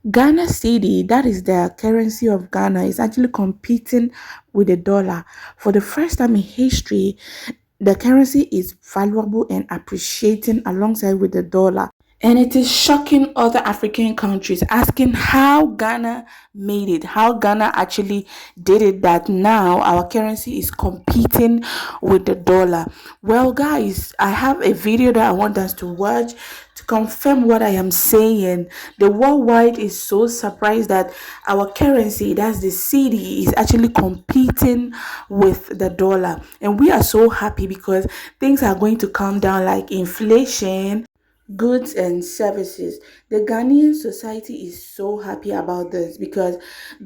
Ghana cedi, that is the currency of Ghana, is actually competing with the dollar. For the first time in history, the currency is valuable and appreciating alongside with the dollar. And it is shocking other African countries, asking how Ghana made it, how Ghana actually did it, that now our currency is competing with the dollar. Well, guys, I have a video that I want us to watch to confirm what I am saying. The worldwide is so surprised that our currency, that's the cedi, is actually competing with the dollar. And we are so happy because things are going to calm down, like inflation, goods and services. The Ghanaian society is so happy about this because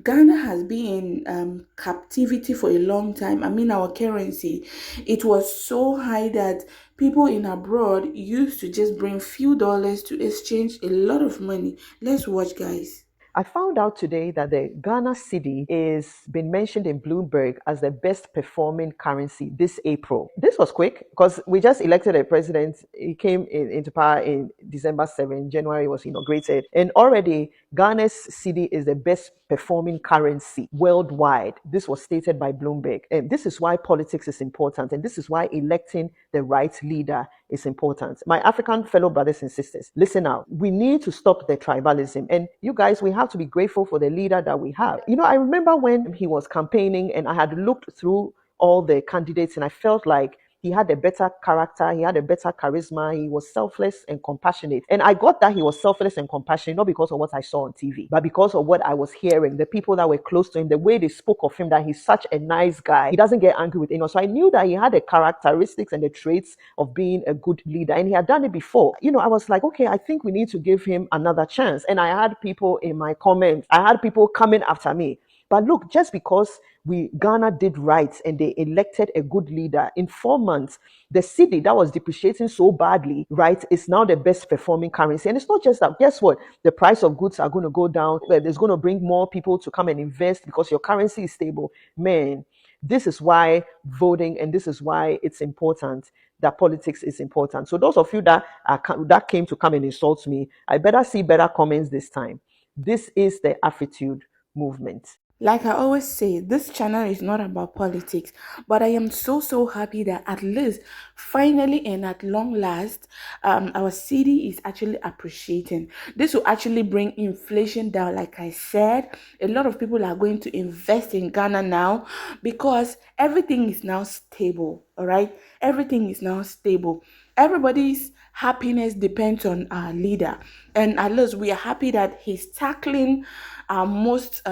Ghana has been in captivity for a long time. I mean, our currency, it was so high that people in abroad used to just bring few dollars to exchange a lot of money. Let's watch, guys. I found out today that the Ghana cedi is been mentioned in Bloomberg as the best performing currency this April. This was quick because we just elected a president. He came into power in December 7. January was inaugurated. And already Ghana's cedi is the best performing currency worldwide. This was stated by Bloomberg. And this is why politics is important. And this is why electing the right leader is important. My African fellow brothers and sisters, listen out. We need to stop the tribalism. And you guys, we have to be grateful for the leader that we have. You know, I remember when he was campaigning and I had looked through all the candidates and I felt like he had a better character, he had a better charisma, he was selfless and compassionate. And I got that he was selfless and compassionate, not because of what I saw on TV, but because of what I was hearing, the people that were close to him, the way they spoke of him, that he's such a nice guy. He doesn't get angry with anyone. So I knew that he had the characteristics and the traits of being a good leader. And he had done it before. You know, I was like, okay, I think we need to give him another chance. And I had people in my comments, I had people coming after me. But look, just because Ghana did right and they elected a good leader, in 4 months, the cedi that was depreciating so badly, right, is now the best performing currency. And it's not just that. Guess what? The price of goods are going to go down. There's going to bring more people to come and invest because your currency is stable. Man, this is why voting and this is why it's important that politics is important. So those of you that came to come and insult me, I better see better comments this time. This is the Afritude movement. Like I always say, this channel is not about politics, but I am so happy that at least, finally and at long last, our city is actually appreciating. This will actually bring inflation down. Like I said, a lot of people are going to invest in Ghana now because everything is now stable. All right, everything is now stable. Everybody's happiness depends on our leader, and at least we are happy that he's tackling our most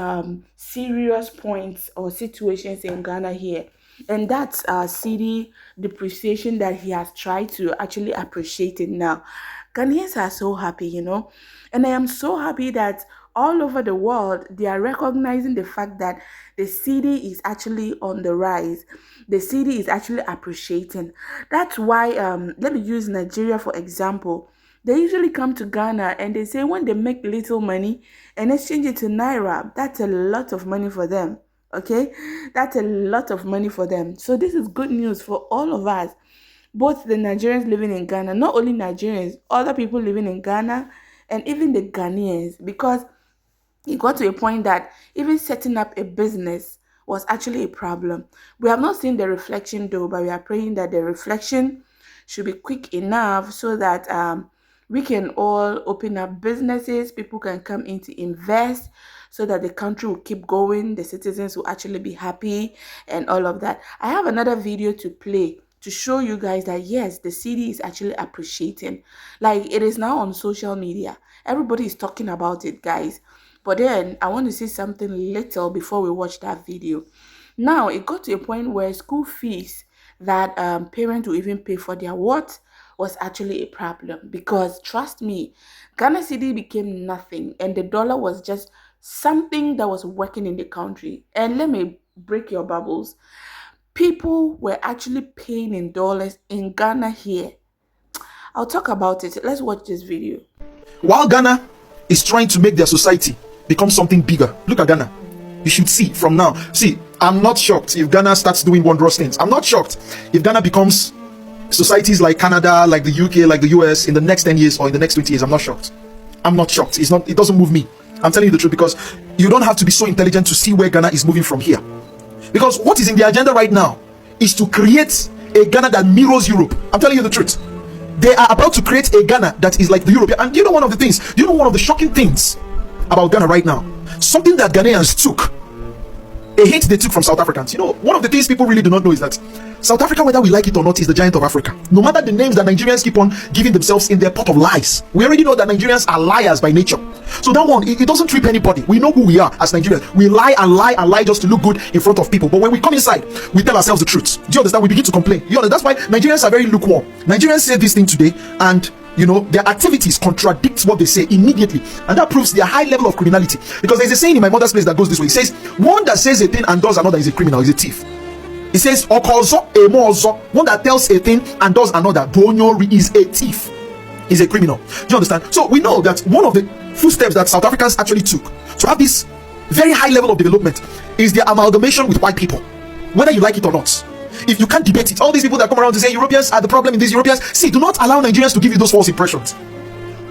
serious points or situations in Ghana here. And that's city depreciation that he has tried to actually appreciate it now. Ghanaians are so happy, you know. And I am so happy that all over the world they are recognizing the fact that the city is actually on the rise. The city is actually appreciating. That's why let me use Nigeria for example. They usually come to Ghana and they say when they make little money and exchange it to Naira, that's a lot of money for them. Okay? That's a lot of money for them. So this is good news for all of us, both the Nigerians living in Ghana, not only Nigerians, other people living in Ghana, and even the Ghanaians, because it got to a point that even setting up a business was actually a problem. We have not seen the reflection though, but we are praying that the reflection should be quick enough so that we can all open up businesses, people can come in to invest so that the country will keep going, the citizens will actually be happy and all of that. I have another video to play to show you guys that yes, the city is actually appreciating. Like it is now on social media. Everybody is talking about it, guys. But then I want to say something little before we watch that video. Now it got to a point where school fees that parents will even pay for their what was actually a problem, because trust me, Ghana cedi became nothing and the dollar was just something that was working in the country. And let me break your bubbles. People were actually paying in dollars in Ghana here. I'll talk about it. Let's watch this video. While Ghana is trying to make their society become something bigger, look at Ghana. You should see from now. See, I'm not shocked if Ghana starts doing wondrous things. I'm not shocked if Ghana becomes societies like Canada, like the UK, like the US in the next 10 years or in the next 20 years. I'm not shocked. I'm not shocked. It doesn't move me. I'm telling you the truth, because you don't have to be so intelligent to see where Ghana is moving from here. Because what is in the agenda right now is to create a Ghana that mirrors Europe. I'm telling you the truth. They are about to create a Ghana that is like the European. And you know one of the shocking things about Ghana right now? Something that Ghanaians took, a hint they took from South Africans. You know, one of the things people really do not know is that South Africa, whether we like it or not, is the giant of Africa. No matter the names that Nigerians keep on giving themselves in their pot of lies, we already know that Nigerians are liars by nature. So that one, it doesn't trip anybody. We know who we are as Nigerians. We lie and lie and lie just to look good in front of people. But when we come inside, we tell ourselves the truth. Do you understand? We begin to complain. You know, that's why Nigerians are very lukewarm. Nigerians say this thing today, and you know, their activities contradict what they say immediately, and that proves their high level of criminality. Because there's a saying in my mother's place that goes this way. It says, one that says a thing and does another is a criminal, is a thief. It says, okozo emozo, one that tells a thing and does another, bonyori, is a thief, is a criminal. Do you understand? So we know that one of the footsteps that South Africans actually took to have this very high level of development is their amalgamation with white people, whether you like it or not. If you can't debate it, all these people that come around to say Europeans are the problem in these Europeans, see, do not allow Nigerians to give you those false impressions.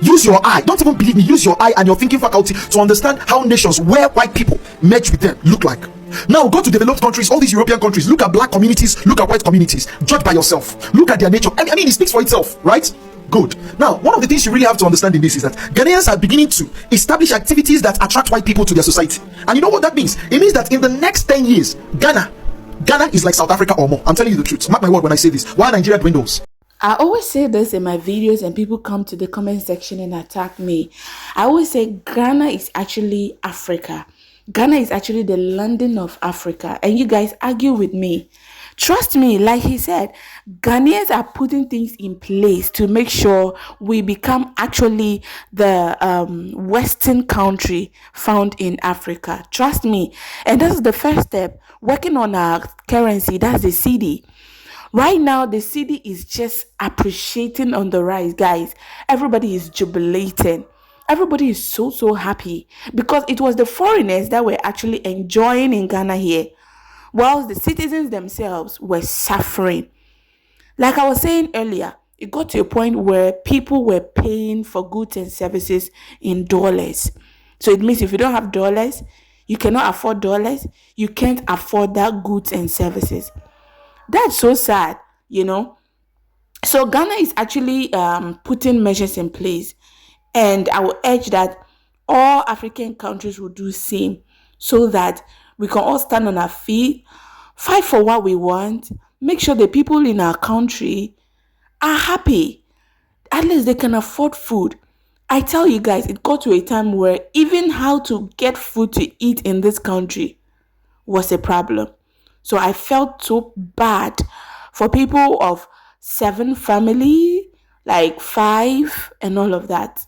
Use your eye. Don't even believe me. Use your eye and your thinking faculty to understand how nations where white people merge with them look like. Now go to developed countries, all these European countries, look at black communities, look at white communities, judge by yourself, look at their nature. I mean, it speaks for itself, right? Good. Now, one of the things you really have to understand in this is that Ghanaians are beginning to establish activities that attract white people to their society. And you know what that means? It means that in the next 10 years, Ghana is like South Africa or more. I'm telling you the truth. Mark my word when I say this. While Nigeria dwindles. I always say this in my videos and people come to the comment section and attack me. I always say Ghana is actually Africa. Ghana is actually the London of Africa. And you guys argue with me. Trust me, like he said, Ghanaians are putting things in place to make sure we become actually the Western country found in Africa. Trust me. And that's the first step. Working on our currency, that's the cedi. Right now, the cedi is just appreciating on the rise, guys. Everybody is jubilating. Everybody is so happy because it was the foreigners that were actually enjoying in Ghana here, whilst the citizens themselves were suffering. Like I was saying earlier, it got to a point where people were paying for goods and services in dollars. So it means if you don't have dollars, you cannot afford dollars, you can't afford that goods and services. That's so sad, you know. So Ghana is actually putting measures in place, and I will urge that all African countries will do the same, so that we can all stand on our feet, fight for what we want, make sure the people in our country are happy. At least they can afford food. I tell you guys, it got to a time where even how to get food to eat in this country was a problem. So I felt so bad for people of 7 family, like 5 and all of that.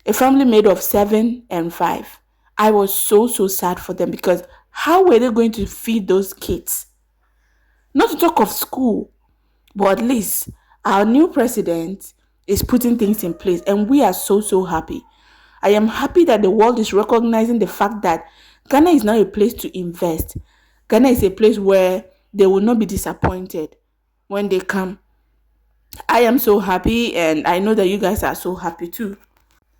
A family made of 7 and 5. I was so sad for them because how were they going to feed those kids? Not to talk of school, but at least our new president is putting things in place and we are so happy. I am happy that the world is recognizing the fact that Ghana is now a place to invest. Ghana is a place where they will not be disappointed when they come. I am so happy and I know that you guys are so happy too.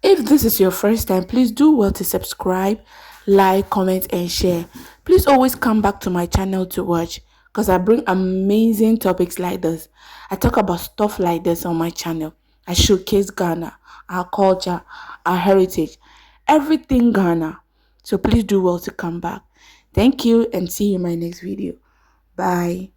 If this is your first time, please do well to subscribe, like, comment and share. Please always come back to my channel to watch because I bring amazing topics like this. I talk about stuff like this on my channel. I showcase Ghana, our culture, our heritage, everything Ghana. So please do well to come back. Thank you and see you in my next video. Bye.